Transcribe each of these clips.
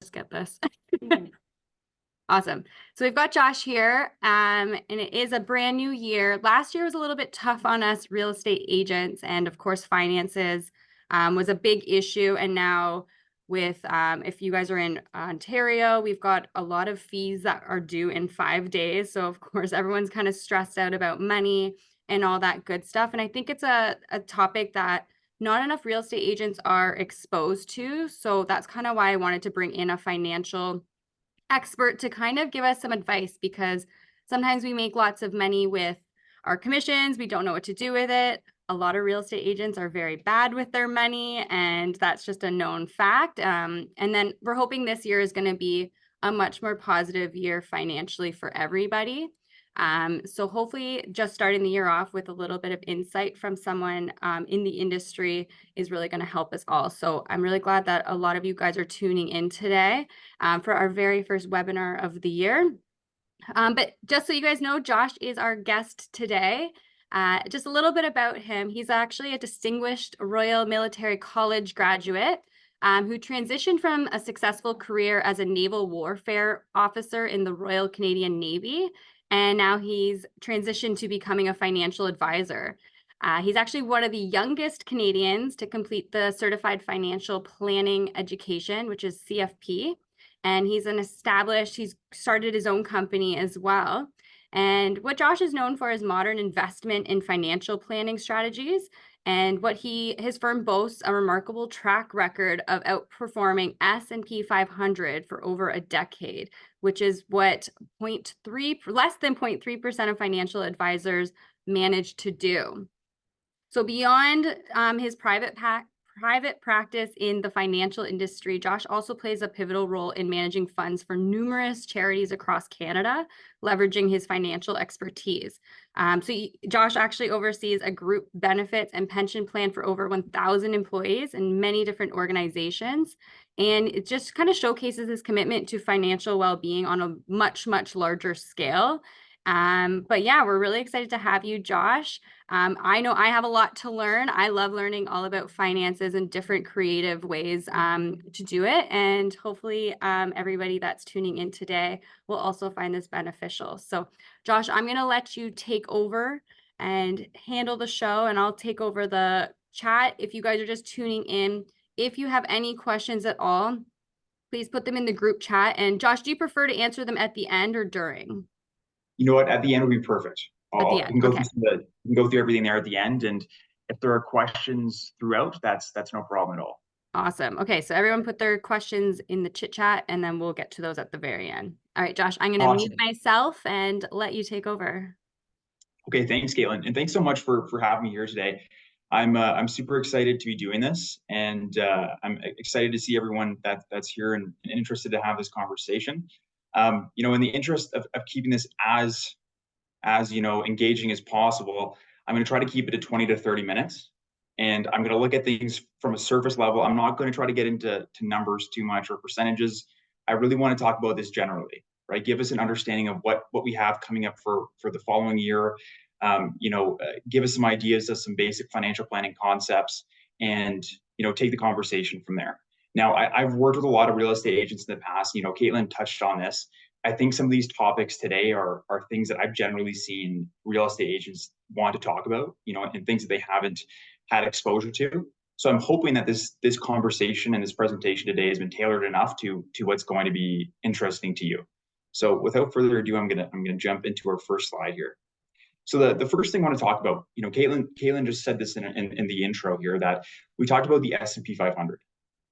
Just get this. Awesome. So we've got Josh here, and it is a brand new year. Last year was a little bit tough on us real estate agents, and of course, finances was a big issue. And now with, if you guys are in Ontario, we've got a lot of fees that are due in 5 days. So of course, everyone's kind of stressed out about money and all that good stuff. And I think it's a topic that not enough real estate agents are exposed to. So that's kind of why I wanted to bring in a financial expert to kind of give us some advice, because sometimes we make lots of money with our commissions. We don't know what to do with it. A lot of real estate agents are very bad with their money, and that's just a known fact. And then we're hoping this year is going to be a much more positive year financially for everybody. So hopefully just starting the year off with a little bit of insight from someone in the industry is really going to help us all. So I'm really glad that a lot of you guys are tuning in today for our very first webinar of the year. But just so you guys know, Josh is our guest today. Just a little bit about him. He's actually a distinguished Royal Military College graduate who transitioned from a successful career as a naval warfare officer in the Royal Canadian Navy. And now he's transitioned to becoming a financial advisor. He's actually one of the youngest Canadians to complete the Certified Financial Planning Education, which is CFP. And he's started his own company as well. And what Josh is known for is modern investment in financial planning strategies. And his firm boasts a remarkable track record of outperforming S&P 500 for over a decade, which is what less than 0.3% of financial advisors manage to do. So beyond his private practice in the financial industry, Josh also plays a pivotal role in managing funds for numerous charities across Canada, leveraging his financial expertise. Josh actually oversees a group benefits and pension plan for over 1,000 employees in many different organizations. And it just kind of showcases his commitment to financial well-being on a much, much larger scale. But yeah, we're really excited to have you, Josh. I know I have a lot to learn. I love learning all about finances and different creative ways to do it. And hopefully everybody that's tuning in today will also find this beneficial. So Josh, I'm going to let you take over and handle the show, and I'll take over the chat. If you guys are just tuning in, if you have any questions at all, please put them in the group chat. And Josh, do you prefer to answer them at the end or during? You know what? At the end would be perfect. At the end, we can go through everything there at the end, and if there are questions throughout, that's no problem at all. Awesome. Okay, so everyone put their questions in the chit chat, and then we'll get to those at the very end. All right, Josh, I'm going to mute myself and let you take over. Okay, thanks, Katelyn, and thanks so much for having me here today. I'm super excited to be doing this, and I'm excited to see everyone that's here and interested to have this conversation. In the interest of keeping this as engaging as possible, I'm going to try to keep it at 20 to 30 minutes. And I'm going to look at things from a surface level. I'm not going to try to get into numbers too much or percentages. I really want to talk about this generally, right? Give us an understanding of what we have coming up for the following year. Give us some ideas of some basic financial planning concepts, and take the conversation from there. Now, I've worked with a lot of real estate agents in the past. Katelyn touched on this. I think some of these topics today are things that I've generally seen real estate agents want to talk about, and things that they haven't had exposure to. So I'm hoping that this conversation and this presentation today has been tailored enough to what's going to be interesting to you. So without further ado, I'm gonna jump into our first slide here. So the first thing I want to talk about, Katelyn just said this in the intro here, that we talked about the S&P 500,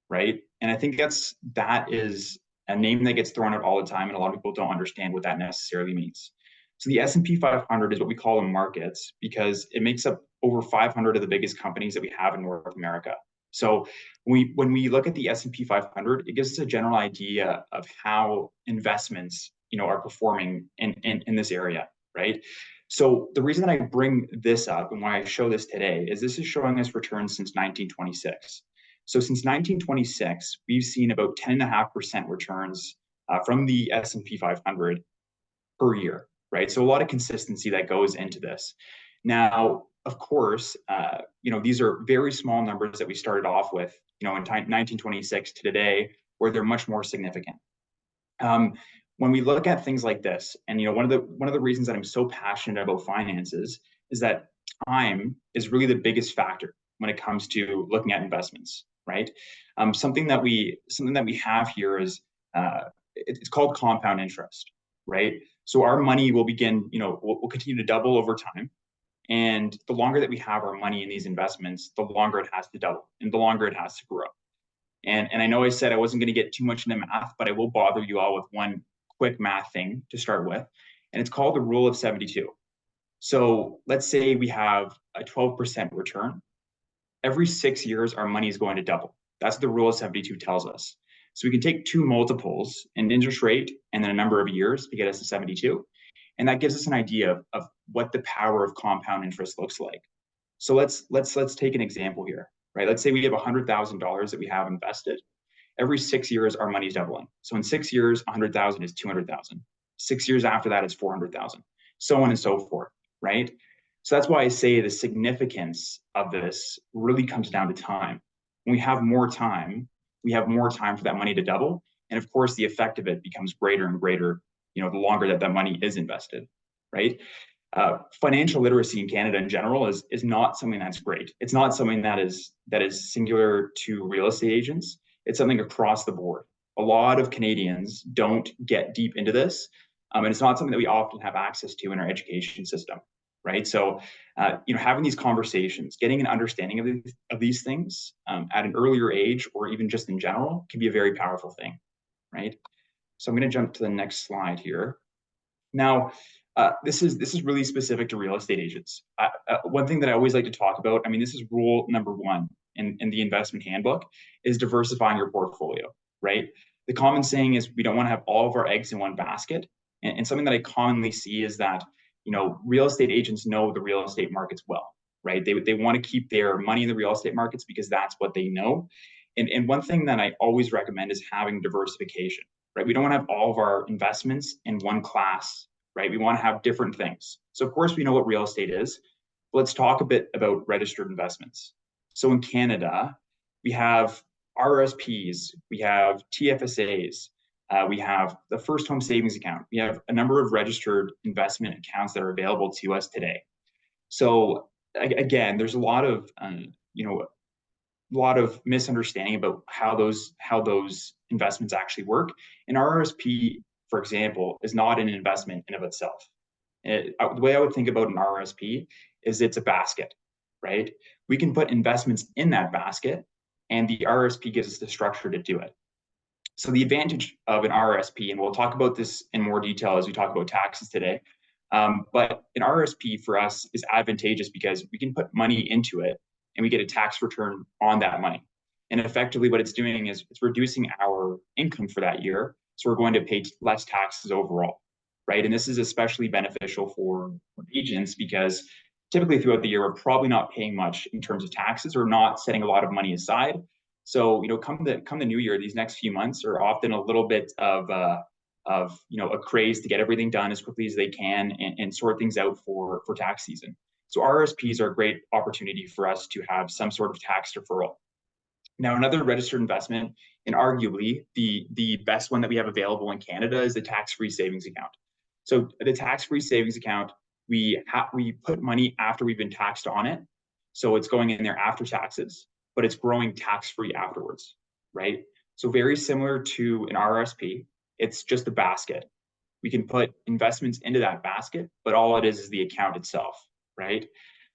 right? And I think that is a name that gets thrown out all the time, and a lot of people don't understand what that necessarily means. So the S&P 500 is what we call the markets, because it makes up over 500 of the biggest companies that we have in North America. So when we look at the S&P 500, it gives us a general idea of how investments, are performing in this area, right? So the reason that I bring this up and why I show this today is this is showing us returns since 1926. So since 1926, we've seen about 10.5% returns from the S&P 500 per year, right? So a lot of consistency that goes into this. Now, of course, these are very small numbers that we started off with, in 1926 to today. where they're much more significant. When we look at things like this, and one of the reasons that I'm so passionate about finances is that time is really the biggest factor when it comes to looking at investments, right? Something that we have here is it's called compound interest, right? So our money will begin, will continue to double over time. And the longer that we have our money in these investments, the longer it has to double and the longer it has to grow. And I know I said I wasn't going to get too much into math, but I will bother you all with one quick math thing to start with. And it's called the rule of 72. So let's say we have a 12% return. Every 6 years, our money is going to double. That's what the rule of 72 tells us. So we can take two multiples, an interest rate and then a number of years to get us to 72. And that gives us an idea of what the power of compound interest looks like. So let's take an example here, right? Let's say we have $100,000 that we have invested. Every 6 years, our money is doubling. So in 6 years, 100,000 is 200,000. 6 years after that is 400,000, so on and so forth, right? So that's why I say the significance of this really comes down to time. When we have more time, we have more time for that money to double. And of course, the effect of it becomes greater and greater, the longer that money is invested, right? Financial literacy in Canada in general is not something that's great. It's not something that is singular to real estate agents. It's something across the board. A lot of Canadians don't get deep into this, and it's not something that we often have access to in our education system, right? So, having these conversations, getting an understanding of these things at an earlier age, or even just in general, can be a very powerful thing, right? So I'm going to jump to the next slide here. Now, this is really specific to real estate agents. One thing that I always like to talk about, this is rule number one in the investment handbook, is diversifying your portfolio, right? The common saying is we don't want to have all of our eggs in one basket. And something that I commonly see is that, real estate agents know the real estate markets well, right? They want to keep their money in the real estate markets because that's what they know. And one thing that I always recommend is having diversification, right? We don't want to have all of our investments in one class, right? We want to have different things. So of course we know what real estate is. Let's talk a bit about registered investments. So in Canada, we have RSPs, we have TFSAs, we have the first home savings account. We have a number of registered investment accounts that are available to us today. So again, there's a lot of misunderstanding about how those investments actually work. An RSP, for example, is not an investment in of itself. The way I would think about an RSP is it's a basket, right? We can put investments in that basket, and the RSP gives us the structure to do it. So the advantage of an RSP, and we'll talk about this in more detail as we talk about taxes today, but an RSP for us is advantageous because we can put money into it and we get a tax return on that money. And effectively what it's doing is it's reducing our income for that year. So we're going to pay less taxes overall, right? And this is especially beneficial for agents because typically throughout the year, we're probably not paying much in terms of taxes or not setting a lot of money aside. So, come the new year, these next few months are often a little bit of a craze to get everything done as quickly as they can and sort things out for tax season. So RSPs are a great opportunity for us to have some sort of tax deferral. Now, another registered investment, and arguably the best one that we have available in Canada, is the tax-free savings account. So the tax-free savings account, we put money after we've been taxed on it. So it's going in there after taxes, but it's growing tax-free afterwards, right? So very similar to an RSP, it's just a basket. We can put investments into that basket, but all it is the account itself, right?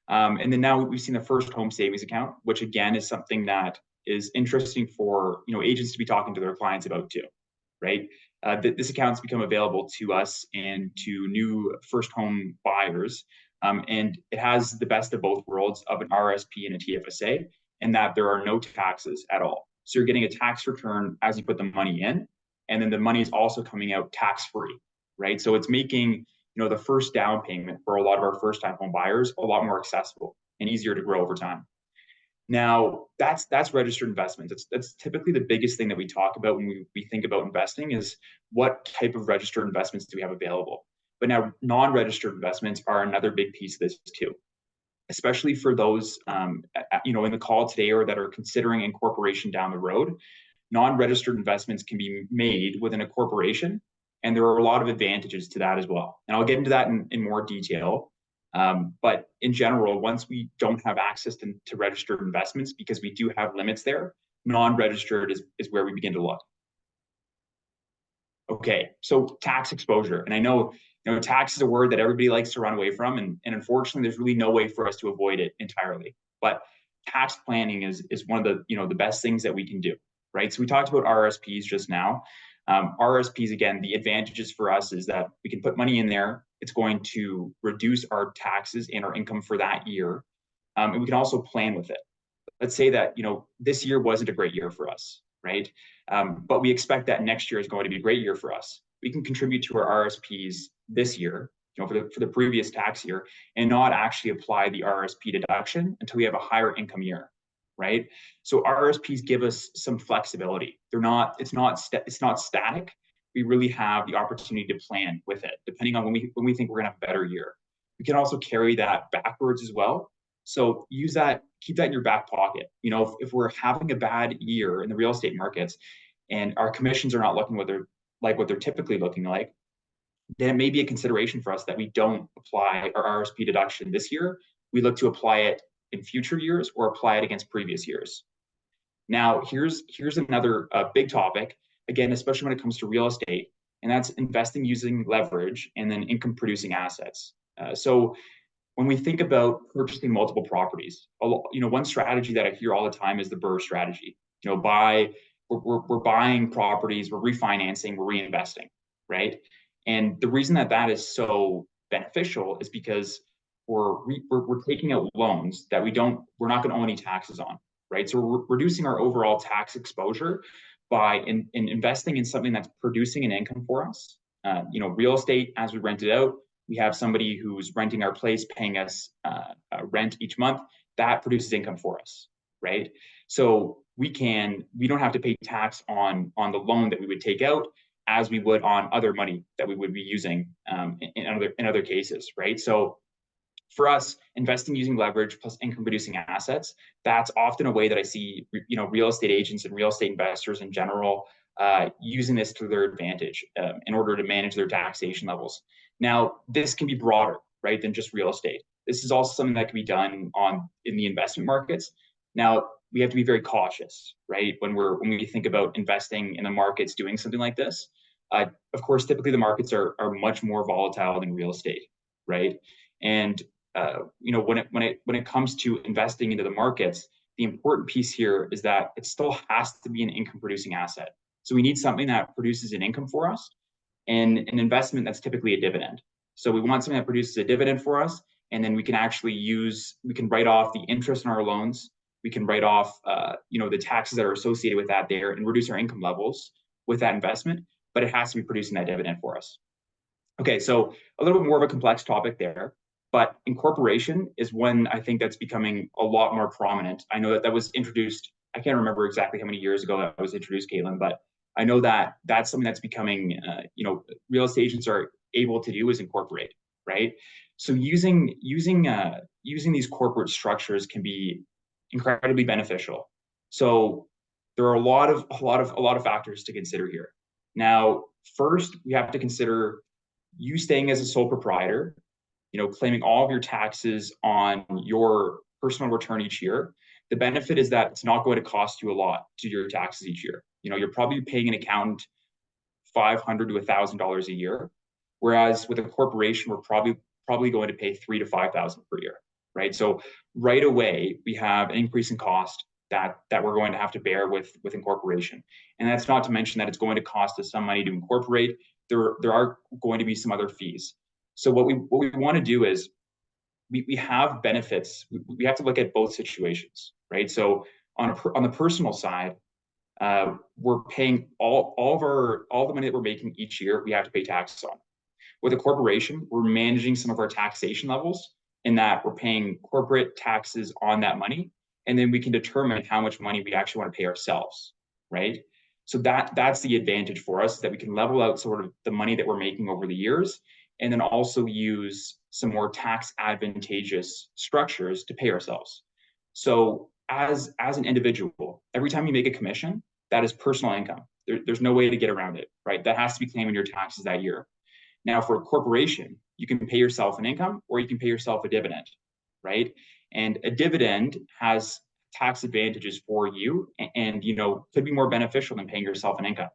And then now we've seen the first home savings account, which again is something that is interesting for agents to be talking to their clients about too, right? This account's become available to us and to new first home buyers, and it has the best of both worlds of an RSP and a TFSA, in that there are no taxes at all. So you're getting a tax return as you put the money in, and then the money is also coming out tax-free, right? So it's making the first down payment for a lot of our first-time home buyers a lot more accessible and easier to grow over time. Now, that's registered investments. That's typically the biggest thing that we talk about when we think about investing is what type of registered investments do we have available. But now non-registered investments are another big piece of this too, especially for those in the call today or that are considering incorporation down the road. non-registered investments can be made within a corporation, and there are a lot of advantages to that as well. And I'll get into that in more detail. But in general, once we don't have access to registered investments, because we do have limits there, non-registered is where we begin to look. Okay, so tax exposure. And I know, tax is a word that everybody likes to run away from, and unfortunately, there's really no way for us to avoid it entirely. But tax planning is one of the best things that we can do, right? So we talked about RSPs just now. RSPs, again, the advantages for us is that we can put money in there. It's going to reduce our taxes and our income for that year. And we can also plan with it. Let's say that, this year wasn't a great year for us, right? But we expect that next year is going to be a great year for us. We can contribute to our RSPs this year, for the previous tax year, and not actually apply the RSP deduction until we have a higher income year, right? So RSPs give us some flexibility. It's not static. We really have the opportunity to plan with it, depending on when we think we're gonna have a better year. We can also carry that backwards as well. So use that, keep that in your back pocket. If we're having a bad year in the real estate markets and our commissions are not looking what they're typically looking like, then it may be a consideration for us that we don't apply our RSP deduction this year. We look to apply it in future years or apply it against previous years. Now, here's another big topic, again, especially when it comes to real estate, and that's investing using leverage and then income producing assets. So when we think about purchasing multiple properties, one strategy that I hear all the time is the BRRRR strategy. We're buying properties, we're refinancing, we're reinvesting, right? And the reason that is so beneficial is because we're taking out loans that we're not going to owe any taxes on, right? So we're reducing our overall tax exposure by investing in something that's producing an income for us. Real estate, as we rent it out, we have somebody who's renting our place, paying us rent each month. That produces income for us, right? So we don't have to pay tax on the loan that we would take out, as we would on other money that we would be using in other cases, right? So for us, investing using leverage plus income producing assets, that's often a way that I see real estate agents and real estate investors in general using this to their advantage in order to manage their taxation levels. Now, this can be broader, right, than just real estate. This is also something that can be done in the investment markets. Now, we have to be very cautious, right, when we think about investing in the markets doing something like this. Of course, typically the markets are much more volatile than real estate, right? And when it comes to investing into the markets, the important piece here is that it still has to be an income producing asset. So we need something that produces an income for us, and an investment that's typically a dividend. So we want something that produces a dividend for us, and then we can write off the interest on our loans. We can write off the taxes that are associated with that there and reduce our income levels with that investment, but it has to be producing that dividend for us. Okay, so a little bit more of a complex topic there, but incorporation is one I think that's becoming a lot more prominent. I know that was introduced, I can't remember exactly how many years ago that was introduced, Katelyn, but I know that that's something that's becoming, real estate agents are able to do is incorporate, right? So using these corporate structures can be incredibly beneficial. So there are a lot of factors to consider here. Now, first, we have to consider you staying as a sole proprietor, claiming all of your taxes on your personal return each year. The benefit is that it's not going to cost you a lot to do your taxes each year. You're probably paying an accountant $500 to $1,000 a year, whereas with a corporation, we're probably going to pay $3,000 to $5,000 per year, right? So right away, we have an increase in cost that we're going to have to bear with incorporation. And that's not to mention that it's going to cost us some money to incorporate. There are going to be some other fees. So what we want to do is we have benefits. We have to look at both situations, right? So on the personal side, we're paying all the money that we're making each year, we have to pay taxes on. With a corporation, we're managing some of our taxation levels in that we're paying corporate taxes on that money, and then we can determine how much money we actually want to pay ourselves, right? So that's the advantage for us, that we can level out sort of the money that we're making over the years, and then also use some more tax advantageous structures to pay ourselves. So as an individual, every time you make a commission, that is personal income. There's no way to get around it, right? That has to be claimed in your taxes that year. Now, for a corporation, you can pay yourself an income or you can pay yourself a dividend, right? And a dividend has tax advantages for you and could be more beneficial than paying yourself an income.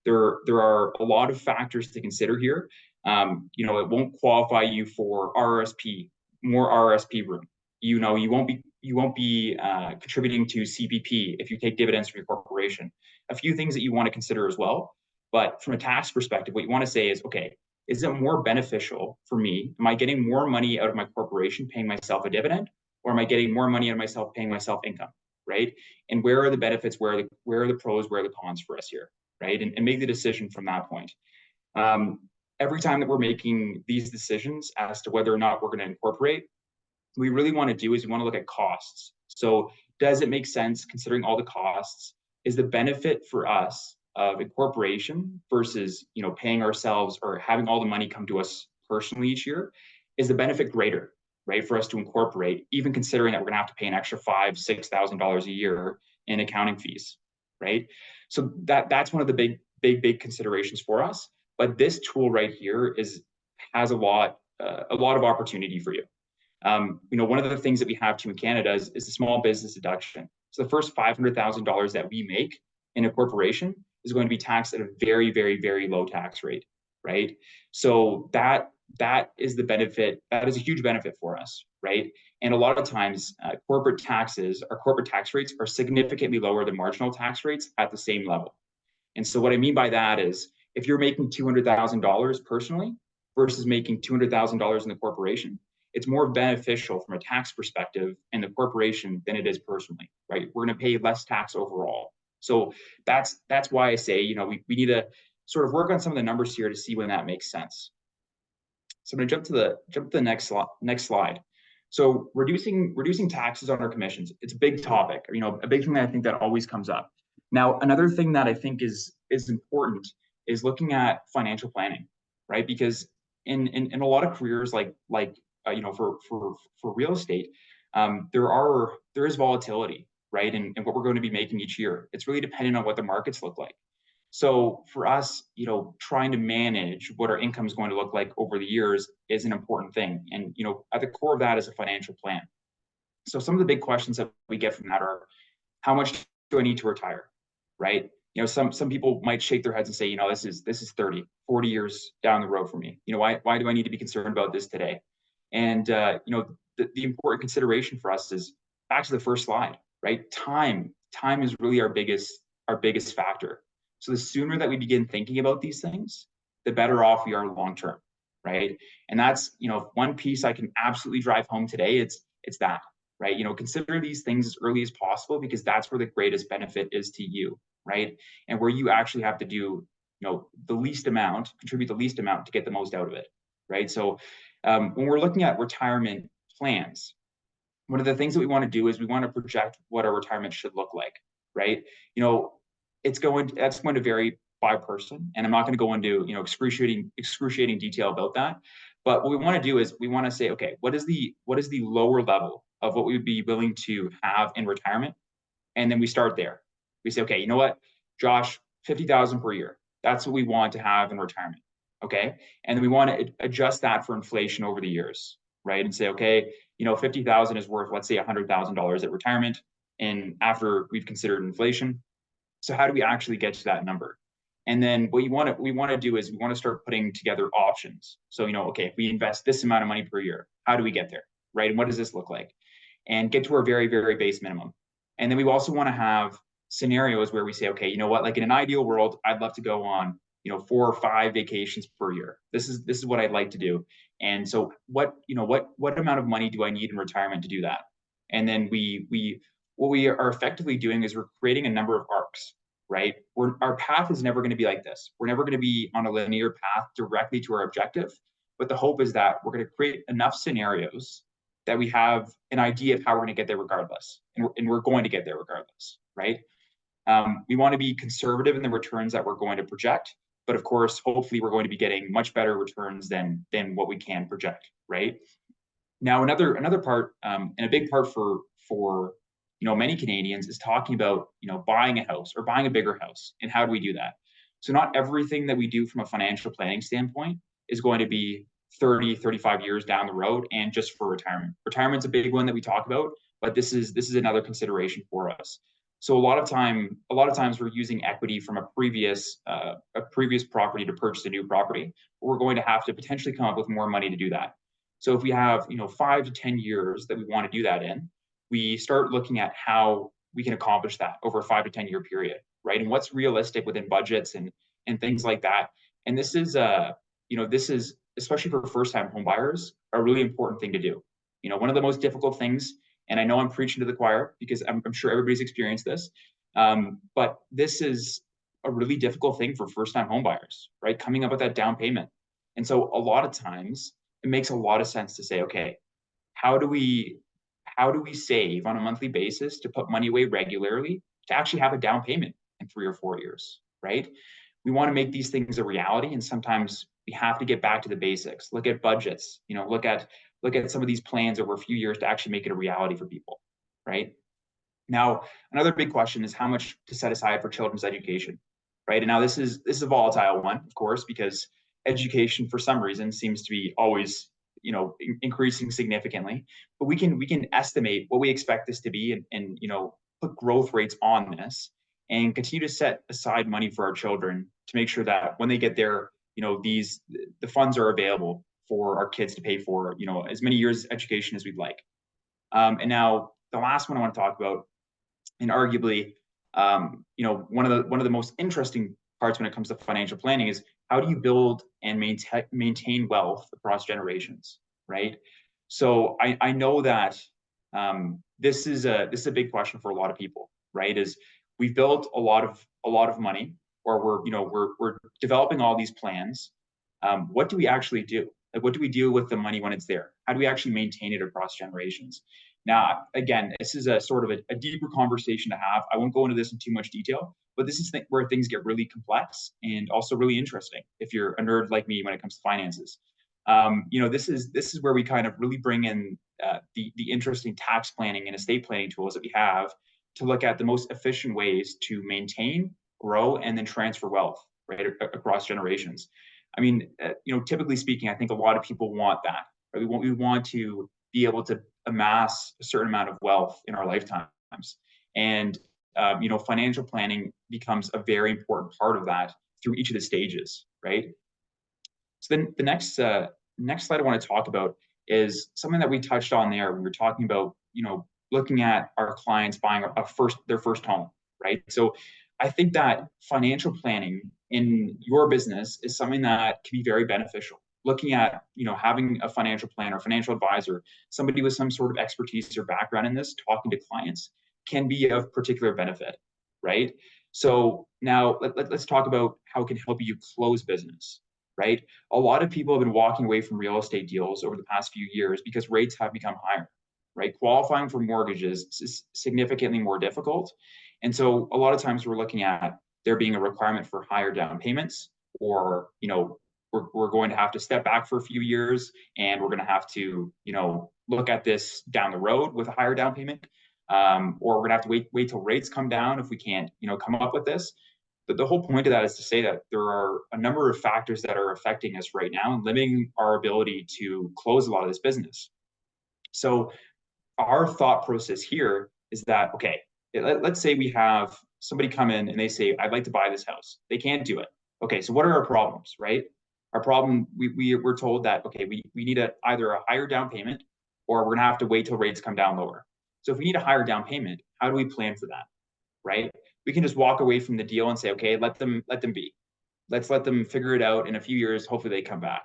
There are a lot of factors to consider here. It won't qualify you for RRSP, more RRSP room. You won't be contributing to CPP if you take dividends from your corporation. A few things that you want to consider as well. But from a tax perspective, what you want to say is, okay, is it more beneficial for me? Am I getting more money out of my corporation paying myself a dividend, or am I getting more money out of myself paying myself income, right? And where are the benefits? Where are the pros? Where are the cons for us here, right? And make the decision from that point. Every time that we're making these decisions as to whether or not we're going to incorporate, we really want to do is we want to look at costs. So does it make sense considering all the costs? Is the benefit for us of incorporation versus paying ourselves or having all the money come to us personally each year, is the benefit greater, right, for us to incorporate, even considering that we're going to have to pay an extra $5,000-$6,000 a year in accounting fees, right? So that's one of the big considerations for us. But this tool right here has a lot of opportunity for you. One of the things that we have too in Canada is the small business deduction. So the first $500,000 that we make in a corporation is going to be taxed at a very, very, very low tax rate, right? So that is the benefit. That is a huge benefit for us, right? And a lot of times, corporate tax rates are significantly lower than marginal tax rates at the same level. And so what I mean by that is, if you're making $200,000 personally versus making $200,000 in the corporation, it's more beneficial from a tax perspective in the corporation than it is personally, right? We're going to pay less tax overall. So that's why I say, we need to sort of work on some of the numbers here to see when that makes sense. So I'm going to jump to the next slide. So reducing taxes on our commissions. It's a big topic, a big thing that I think that always comes up. Now, another thing that I think is important is looking at financial planning, right? Because in a lot of careers like for real estate, there is volatility, right? And what we're going to be making each year. It's really dependent on what the markets look like. So for us, trying to manage what our income is going to look like over the years is an important thing. And, at the core of that is a financial plan. So some of the big questions that we get from that are, how much do I need to retire, right? Some people might shake their heads and say, this is 30, 40 years down the road for me. Why do I need to be concerned about this today? And, the important consideration for us is back to the first slide, right? Time is really our biggest factor. So the sooner that we begin thinking about these things, the better off we are long-term, right? And that's, one piece I can absolutely drive home today. It's that, right? Consider these things as early as possible, because that's where the greatest benefit is to you, right? And where you actually have to do, the least amount, contribute the least amount to get the most out of it, right? So when we're looking at retirement plans, one of the things that we want to do is we want to project what our retirement should look like, right? That's going to vary by person, and I'm not going to go into excruciating detail about that. But what we want to do is we want to say, okay, what is the lower level of what we would be willing to have in retirement, and then we start there. We say, okay, you know what, Josh, $50,000 per year. That's what we want to have in retirement, okay? And then we want to adjust that for inflation over the years, right? And say, okay, $50,000 is worth, let's say, $100,000 at retirement, and after we've considered inflation. So how do we actually get to that number? And then what we want to do is we want to start putting together options. So, okay, if we invest this amount of money per year, how do we get there, right? And what does this look like? And get to our very, very base minimum. And then we also want to have scenarios where we say, okay, like in an ideal world, I'd love to go on, 4 or 5 vacations per year. This is what I'd like to do. And so what amount of money do I need in retirement to do that? And then what we are effectively doing is we're creating a number of arcs, right? Our path is never going to be like this. We're never going to be on a linear path directly to our objective. But the hope is that we're going to create enough scenarios that we have an idea of how we're going to get there regardless. And we're going to get there regardless, right? We want to be conservative in the returns that we're going to project. But of course, hopefully we're going to be getting much better returns than what we can project, right? Now, another part, and a big part for many Canadians is talking about, buying a house or buying a bigger house. And how do we do that? So not everything that we do from a financial planning standpoint is going to be 30, 35 years down the road and just for retirement. Retirement's a big one that we talk about, but this is another consideration for us. So a lot of times we're using equity from a previous property to purchase a new property. We're going to have to potentially come up with more money to do that. So if we have 5 to 10 years that we want to do that in, we start looking at how we can accomplish that over a 5 to 10 year period, right? And what's realistic within budgets and things like that. And this is especially for first time home buyers, a really important thing to do. One of the most difficult things, and I know I'm preaching to the choir because I'm sure everybody's experienced this, but this is a really difficult thing for first time home buyers, right? Coming up with that down payment. And so a lot of times it makes a lot of sense to say, okay, how do we save on a monthly basis to put money away regularly to actually have a down payment in 3 or 4 years, right? We want to make these things a reality, and sometimes we have to get back to the basics. Look at budgets, look at some of these plans over a few years to actually make it a reality for people, right? Now, another big question is how much to set aside for children's education, right? And now this is a volatile one, of course, because education for some reason seems to be always increasing significantly, but we can estimate what we expect this to be and put growth rates on this and continue to set aside money for our children to make sure that when they get there, the funds are available for our kids to pay for as many years education as we'd like. And now the last one I want to talk about, and arguably one of the most interesting parts when it comes to financial planning, is how do you build and maintain wealth across generations, right? So I know that this is a big question for a lot of people, right? Is we've built a lot of money, or we're developing all these plans. What do we actually do? Like, what do we do with the money when it's there? How do we actually maintain it across generations? Now, again, this is a sort of a deeper conversation to have. I won't go into this in too much detail, but this is where things get really complex and also really interesting if you're a nerd like me when it comes to finances. This is where we kind of really bring in the interesting tax planning and estate planning tools that we have to look at the most efficient ways to maintain, grow, and then transfer wealth, right, across generations. I mean, typically speaking, I think a lot of people want that. Right? We want to be able to amass a certain amount of wealth in our lifetimes, and financial planning becomes a very important part of that through each of the stages, right? So then the next slide I want to talk about is something that we touched on there. We were talking about looking at our clients buying their first home, right? So I think that financial planning in your business is something that can be very beneficial. Looking at, having a financial planner, or financial advisor, somebody with some sort of expertise or background in this, talking to clients can be of particular benefit, right? So now let's talk about how it can help you close business, right? A lot of people have been walking away from real estate deals over the past few years because rates have become higher, right? Qualifying for mortgages is significantly more difficult. And so a lot of times we're looking at there being a requirement for higher down payments, or, we're going to have to step back for a few years and we're going to have to, look at this down the road with a higher down payment. Or we're going to have to wait till rates come down if we can't, come up with this. But the whole point of that is to say that there are a number of factors that are affecting us right now and limiting our ability to close a lot of this business. So our thought process here is that, okay, let's say we have somebody come in and they say, I'd like to buy this house. They can't do it. Okay, so what are our problems, right? Our problem, we're told that, okay, we need either a higher down payment, or we're gonna have to wait till rates come down lower. So if we need a higher down payment, how do we plan for that, right? We can just walk away from the deal and say, okay, let them be. Let's let them figure it out in a few years. Hopefully they come back.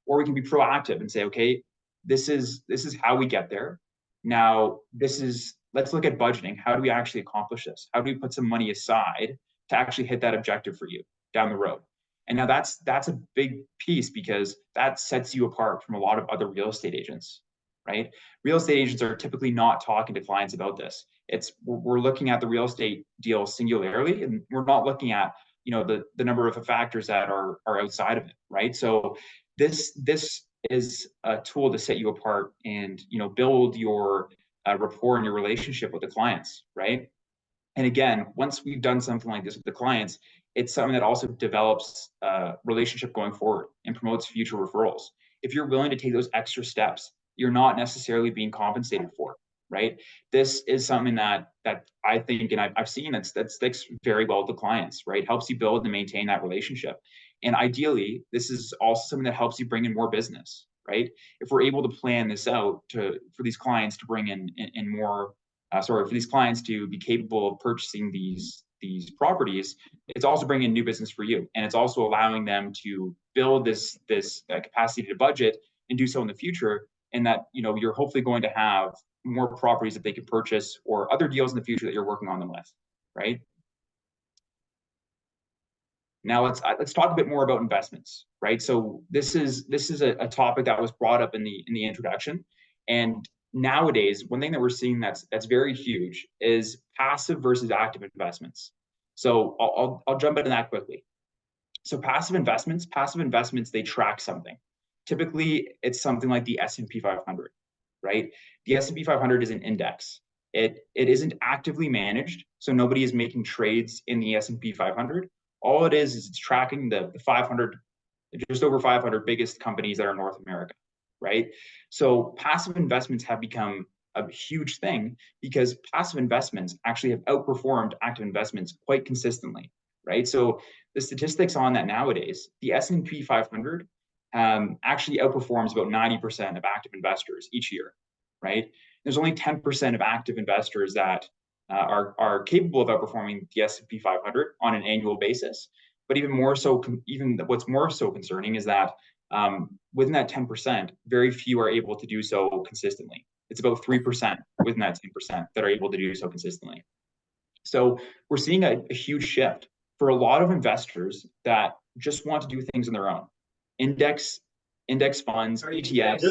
Or we can be proactive and say, okay, this is how we get there. Now, let's look at budgeting. How do we actually accomplish this? How do we put some money aside to actually hit that objective for you down the road? And now that's a big piece, because that sets you apart from a lot of other real estate agents, right? Real estate agents are typically not talking to clients about this. We're looking at the real estate deal singularly, and we're not looking at the number of factors that are outside of it, right? So this is a tool to set you apart and build your rapport in your relationship with the clients, right? And again, once we've done something like this with the clients, it's something that also develops a relationship going forward and promotes future referrals. If you're willing to take those extra steps, you're not necessarily being compensated for, right? This is something that I think, and I've seen that sticks very well with the clients, right? Helps you build and maintain that relationship. And ideally, this is also something that helps you bring in more business, right? If we're able to plan this out for these clients to bring in more for these clients to be capable of purchasing these properties, it's also bringing in new business for you, and it's also allowing them to build this capacity to budget and do so in the future. And that you're hopefully going to have more properties that they can purchase or other deals in the future that you're working on them with, right? Now let's talk a bit more about investments, right? So this is a topic that was brought up in the introduction, and nowadays one thing that we're seeing that's very huge is passive versus active investments. So I'll jump into that quickly. So passive investments, they track something. Typically, it's something like the S&P 500, right? The S&P 500 is an index. It isn't actively managed, so nobody is making trades in the S&P 500. All it is it's tracking the 500, just over 500 biggest companies that are in North America, right? So passive investments have become a huge thing because passive investments actually have outperformed active investments quite consistently, right? So the statistics on that nowadays, the S&P 500 actually outperforms about 90% of active investors each year, right? There's only 10% of active investors that are capable of outperforming the S&P 500 on an annual basis. But even what's more so concerning is that within that 10%, very few are able to do so consistently. It's about 3% within that 10% that are able to do so consistently. So we're seeing a huge shift for a lot of investors that just want to do things on their own. Index funds, ETFs.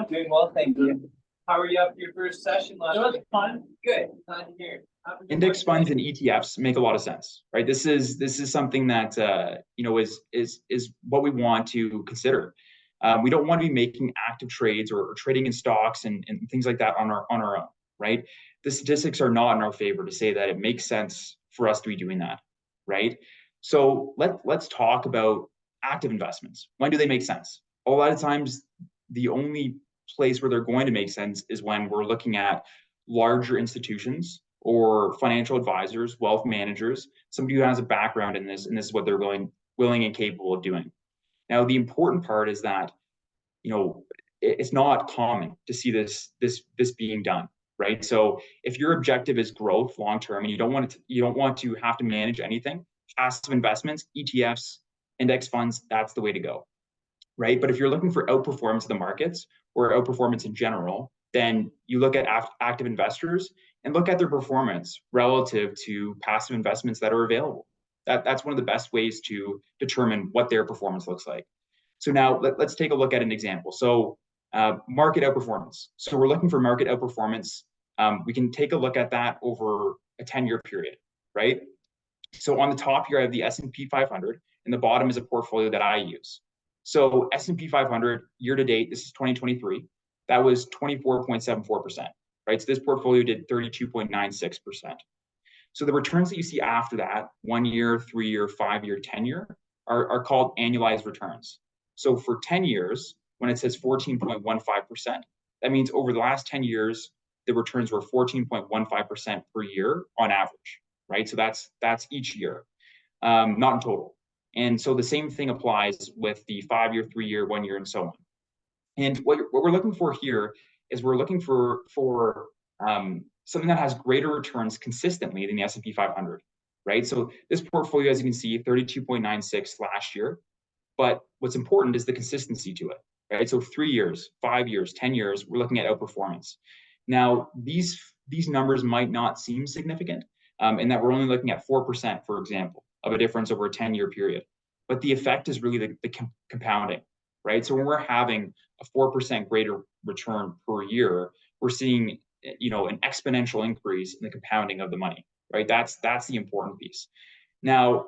Doing well, thank you. How are you after your first session last week? Fun. Good. Glad to hear. Index funds and ETFs make a lot of sense, right? This is something that is what we want to consider. We don't want to be making active trades or trading in stocks and things like that on our own, right? The statistics are not in our favor to say that it makes sense for us to be doing that, right? So let's talk about active investments. When do they make sense? A lot of times, the only place where they're going to make sense is when we're looking at larger institutions or financial advisors, wealth managers, somebody who has a background in this, and this is what they're willing and capable of doing. Now, the important part is that, it's not common to see this being done, right? So if your objective is growth long term and you don't want to have to manage anything, passive investments, ETFs, index funds, that's the way to go, right? But if you're looking for outperformance of the markets or outperformance in general, then you look at active investors and look at their performance relative to passive investments that are available. That's one of the best ways to determine what their performance looks like. So now let's take a look at an example. So market outperformance. So we're looking for market outperformance. We can take a look at that over a 10-year period, right? So on the top here, I have the S&P 500, and the bottom is a portfolio that I use. So S&P 500 year to date, this is 2023, that was 24.74%, right? So this portfolio did 32.96%. So the returns that you see after that, 1 year, 3 year, 5 year, 10 year, are called annualized returns. So for 10 years, when it says 14.15%, that means over the last 10 years, the returns were 14.15% per year on average, right? So that's each year, not in total. And so the same thing applies with the 5 year, 3 year, 1 year, and so on. And what we're looking for here is we're looking for something that has greater returns consistently than the S&P 500, right? So this portfolio, as you can see, 32.96 last year. But what's important is the consistency to it, right? So 3 years, 5 years, 10 years, we're looking at outperformance. Now, these numbers might not seem significant, in that we're only looking at 4%, for example, of a difference over a 10-year period. But the effect is really the compounding, right? So when we're having a 4% greater return per year, we're seeing an exponential increase in the compounding of the money, right? That's the important piece. Now,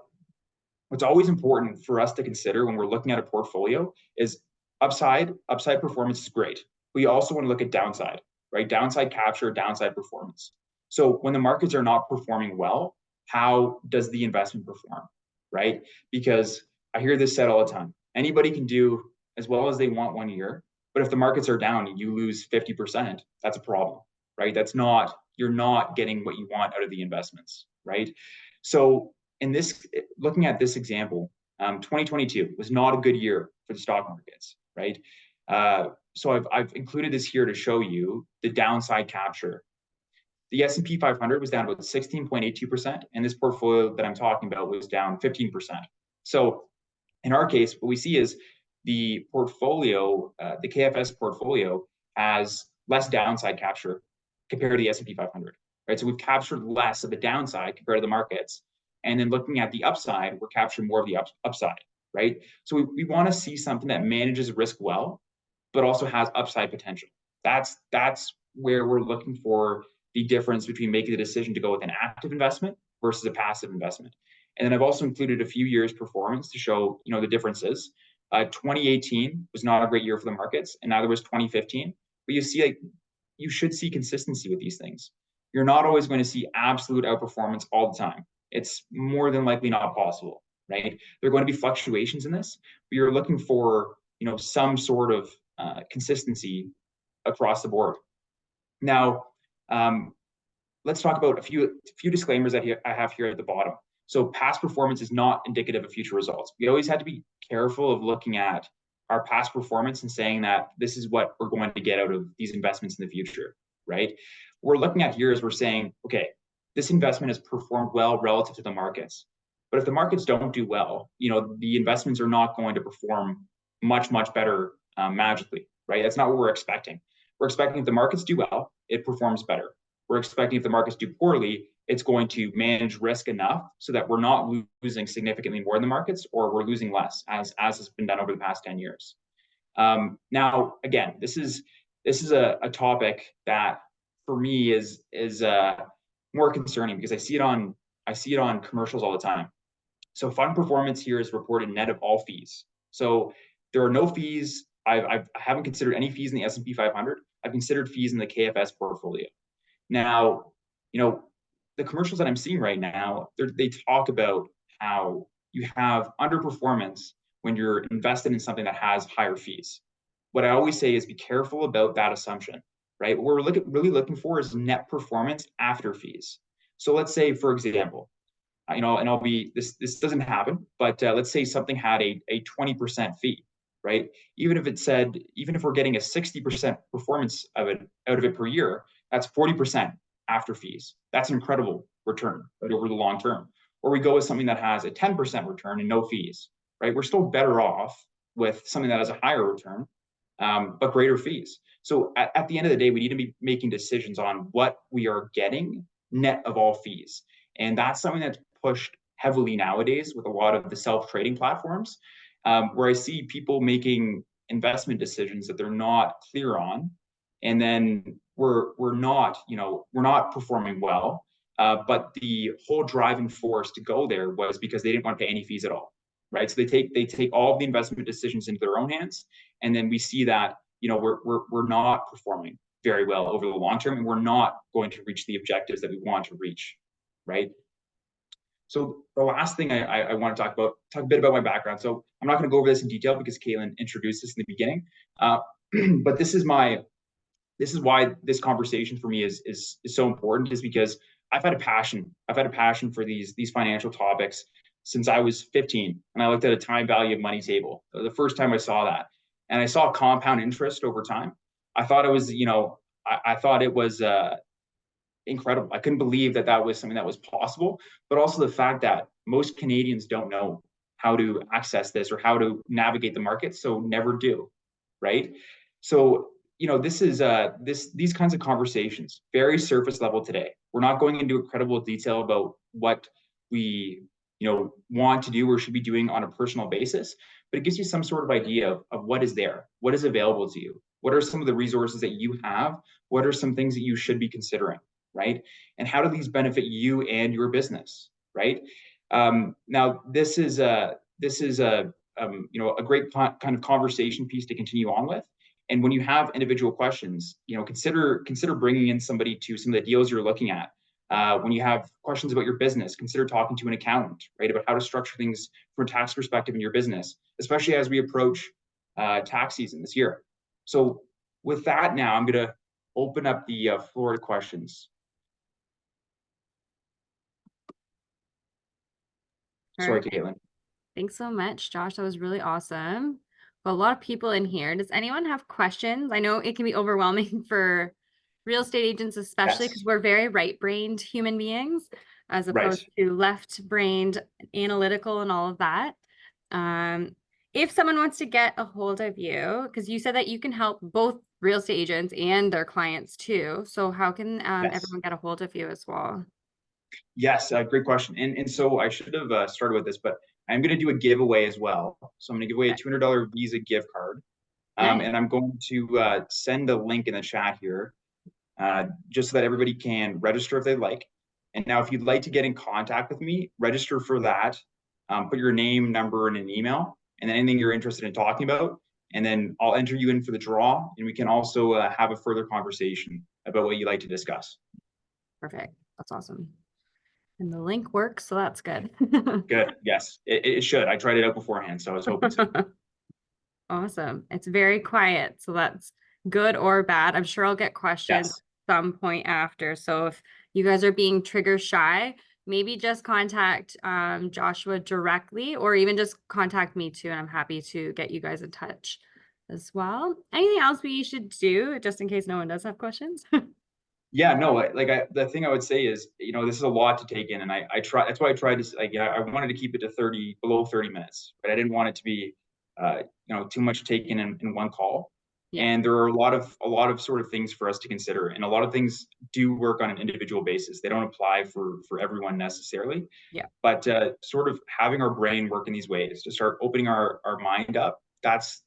what's always important for us to consider when we're looking at a portfolio is upside performance is great. We also want to look at downside. right? Downside capture, downside performance. So when the markets are not performing well, how does the investment perform, right? Because I hear this said all the time. Anybody can do as well as they want one year, but if the markets are down and you lose 50%, that's a problem, right? You're not getting what you want out of the investments, right? So in this, looking at this example, 2022 was not a good year for the stock markets, right? So I've included this here to show you the downside capture. The S&P 500 was down about 16.82%, and this portfolio that I'm talking about was down 15%. So in our case, what we see is the portfolio, the KFS portfolio, has less downside capture compared to the S&P 500, right? So we've captured less of the downside compared to the markets. And then looking at the upside, we're capturing more of the upside, right? So we want to see something that manages risk well, but also has upside potential. That's where we're looking for the difference between making the decision to go with an active investment versus a passive investment. And then I've also included a few years' performance to show, the differences. 2018 was not a great year for the markets, and neither was 2015. But you should see consistency with these things. You're not always going to see absolute outperformance all the time. It's more than likely not possible, right? There are going to be fluctuations in this, but you're looking for, some sort of consistency across the board. Now, let's talk about a few disclaimers that I have here at the bottom. So past performance is not indicative of future results. We always had to be careful of looking at our past performance and saying that this is what we're going to get out of these investments in the future, right? What we're looking at here is we're saying, okay, this investment has performed well relative to the markets. But if the markets don't do well, the investments are not going to perform much, much better magically, right? That's not what we're expecting. We're expecting if the markets do well, it performs better. We're expecting if the markets do poorly, it's going to manage risk enough so that we're not losing significantly more in the markets, or we're losing less, as has been done over the past 10 years. Now, again, this is a topic that for me is more concerning because I see it on commercials all the time. So fund performance here is reported net of all fees. So there are no fees. I haven't considered any fees in the S&P 500. I've considered fees in the KFS portfolio. Now, the commercials that I'm seeing right now, they talk about how you have underperformance when you're invested in something that has higher fees. What I always say is be careful about that assumption, right? What we're really looking for is net performance after fees. So let's say, for example, this doesn't happen, but let's say something had a 20% fee, right? Even if we're getting a 60% performance out of it per year, that's 40% after fees. That's an incredible return, right, over the long term. Or we go with something that has a 10% return and no fees, right? We're still better off with something that has a higher return, but greater fees. So at the end of the day, we need to be making decisions on what we are getting net of all fees. And that's something that's pushed heavily nowadays with a lot of the self-trading platforms, where I see people making investment decisions that they're not clear on, and then we're not performing well. But the whole driving force to go there was because they didn't want to pay any fees at all, right? So they take all of the investment decisions into their own hands, and then we see that we're not performing very well over the long term, and we're not going to reach the objectives that we want to reach, right? So the last thing I want to talk a bit about my background. So I'm not going to go over this in detail because Katelyn introduced this in the beginning, but this is why this conversation for me is so important, is because I've had a passion for these financial topics since I was 15, and I looked at a time value of money table. The first time I saw that, and I saw compound interest over time. I thought it was, I thought it was incredible. I couldn't believe that was something that was possible, but also the fact that most Canadians don't know how to access this or how to navigate the market, so never do, right? So this is these kinds of conversations, very surface level today. We're not going into incredible detail about what we want to do or should be doing on a personal basis, but it gives you some sort of idea of what is there, what is available to you, what are some of the resources that you have, what are some things that you should be considering, right? And how do these benefit you and your business, right? Now, this is a great kind of conversation piece to continue on with. And when you have individual questions, consider bringing in somebody to some of the deals you're looking at. When you have questions about your business, consider talking to an accountant, right, about how to structure things from a tax perspective in your business, especially as we approach tax season this year. So with that, now I'm going to open up the floor to questions. Sorry, Katelyn. Thanks so much, Josh. That was really awesome. Well, a lot of people in here. Does anyone have questions? I know it can be overwhelming for real estate agents, especially because we're very right-brained human beings, as opposed to left-brained, analytical, and all of that. If someone wants to get a hold of you, because you said that you can help both real estate agents and their clients too. So how can everyone get a hold of you as well? Yes, great question. And so I should have started with this, but I'm going to do a giveaway as well. So I'm going to give away a $200 Visa gift card. Nice. And I'm going to send a link in the chat here, just so that everybody can register if they'd like. And now, if you'd like to get in contact with me, register for that. Put your name, number, and an email, and then anything you're interested in talking about. And then I'll enter you in for the draw, and we can also have a further conversation about what you'd like to discuss. Perfect. That's awesome. And the link works, so that's good. Good. Yes, it should. I tried it out beforehand, so I was hoping so. Awesome. It's very quiet, so that's good or bad. I'm sure I'll get questions at some point after. So if you guys are being trigger shy, maybe just contact Joshua directly, or even just contact me too, and I'm happy to get you guys in touch as well. Anything else we should do, just in case no one does have questions? Yeah, no, the thing I would say is, this is a lot to take in, and I try. That's why I tried to, I wanted to keep it to below 30 minutes, but I didn't want it to be, too much taken in one call. Yeah. And there are a lot of sort of things for us to consider, and a lot of things do work on an individual basis. They don't apply for everyone necessarily. Yeah. But sort of having our brain work in these ways to start opening our mind up. That's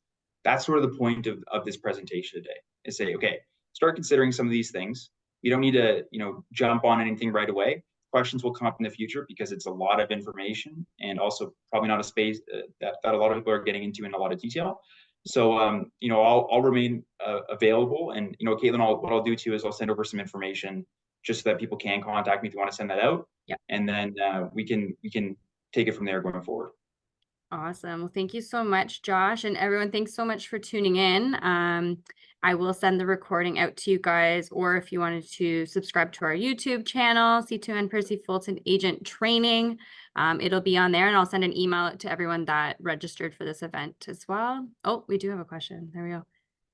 sort of the point of this presentation today. Is say, okay, start considering some of these things. You don't need to, jump on anything right away. Questions will come up in the future because it's a lot of information, and also probably not a space that a lot of people are getting into in a lot of detail. So, I'll remain available, and Katelyn, what I'll do too is I'll send over some information just so that people can contact me if you want to send that out. Yeah. And then we can take it from there going forward. Awesome. Well, thank you so much, Josh, and everyone. Thanks so much for tuning in. I will send the recording out to you guys, or if you wanted to subscribe to our YouTube channel, C2N Percy Fulton Agent Training, it'll be on there, and I'll send an email out to everyone that registered for this event as well. Oh, we do have a question. There we go.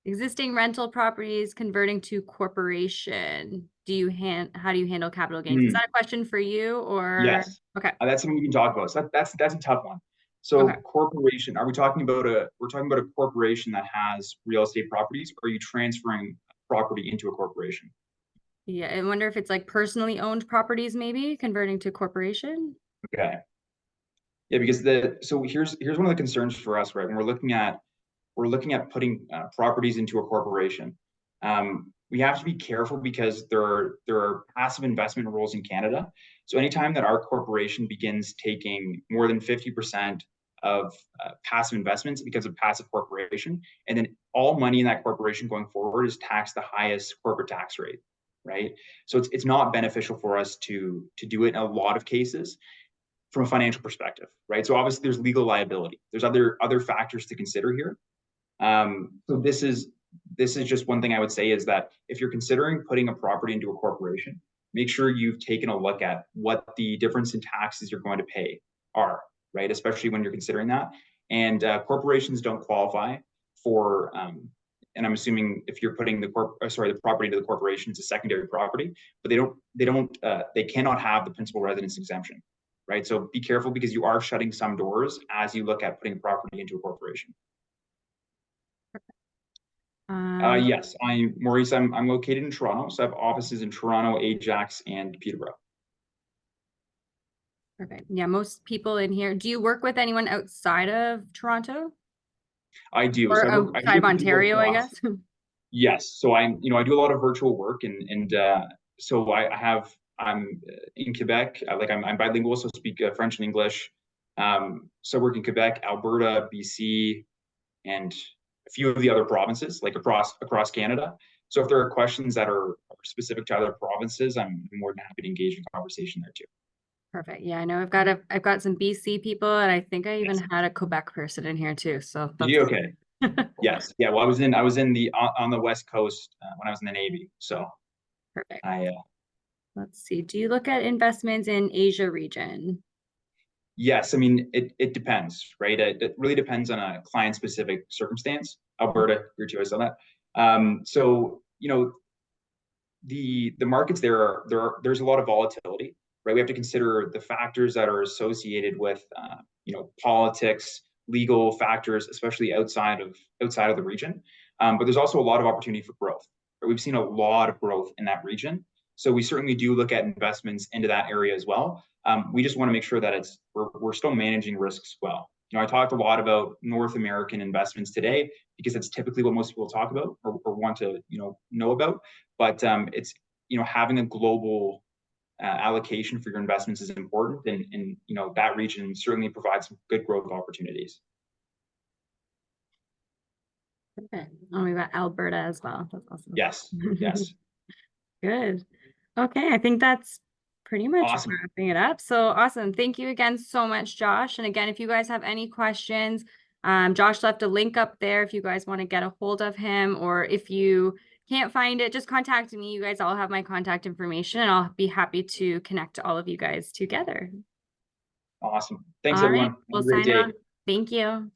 Existing rental properties converting to corporation. How do you handle capital gains? Is that a question for you, or? Yes. Okay. That's something we can talk about. So that's a tough one. So corporation, we're talking about a corporation that has real estate properties, or are you transferring property into a corporation? Yeah, I wonder if it's like personally owned properties, maybe converting to corporation. Okay. Yeah, because so here's one of the concerns for us, right? When we're looking at putting properties into a corporation, we have to be careful because there are passive investment rules in Canada. So anytime that our corporation begins taking more than 50% of passive investments, it becomes a passive corporation, and then all money in that corporation going forward is taxed the highest corporate tax rate, right? So it's not beneficial for us to do it in a lot of cases from a financial perspective, right? So obviously there's legal liability. There's other factors to consider here. So this is just one thing I would say, is that if you're considering putting a property into a corporation, make sure you've taken a look at what the difference in taxes you're going to pay are, right? Especially when you're considering that. And corporations don't qualify for, and I'm assuming if you're putting the property into the corporation, it's a secondary property, but they cannot have the principal residence exemption, right? So be careful, because you are shutting some doors as you look at putting property into a corporation. Yes, I'm Maurice. I'm located in Toronto, so I have offices in Toronto, Ajax, and Peterborough. Perfect. Yeah, most people in here. Do you work with anyone outside of Toronto? I do. Or outside of Ontario, I guess. Yes. So I do a lot of virtual work, and so I'm in Quebec. I'm bilingual, so I speak French and English. So I work in Quebec, Alberta, BC, and a few of the other provinces, like across Canada. So if there are questions that are specific to other provinces, I'm more than happy to engage in conversation there too. Perfect. Yeah, I know I've got some BC people, and I think I even had a Quebec person in here too. So that's okay. Yes. Yeah. Well, I was in the on the West Coast when I was in the Navy. So perfect. I Let's see. Do you look at investments in Asia region? yes, I mean it depends, right? It really depends on a client specific circumstance. Alberta, your choice on that. So the markets there's a lot of volatility, right? We have to consider the factors that are associated with politics, legal factors, especially outside of the region. But there's also a lot of opportunity for growth. Right? We've seen a lot of growth in that region, so we certainly do look at investments into that area as well. We just want to make sure that we're still managing risks well. I talked a lot about North American investments today because it's typically what most people talk about or want to know about. But it's having a global allocation for your investments is important, and that region certainly provides some good growth opportunities. Okay. Oh, we got Alberta as well. That's awesome. Yes. Yes. Good. Okay, I think that's pretty much Awesome. wrapping it up. So awesome. Thank you again so much, Josh. And again, if you guys have any questions, Josh left a link up there if you guys want to get a hold of him, or if you can't find it, just contact me. You guys all have my contact information, and I'll be happy to connect all of you guys together. Awesome. Thanks, All everyone. right, we'll Have a great sign day. off. Thank you.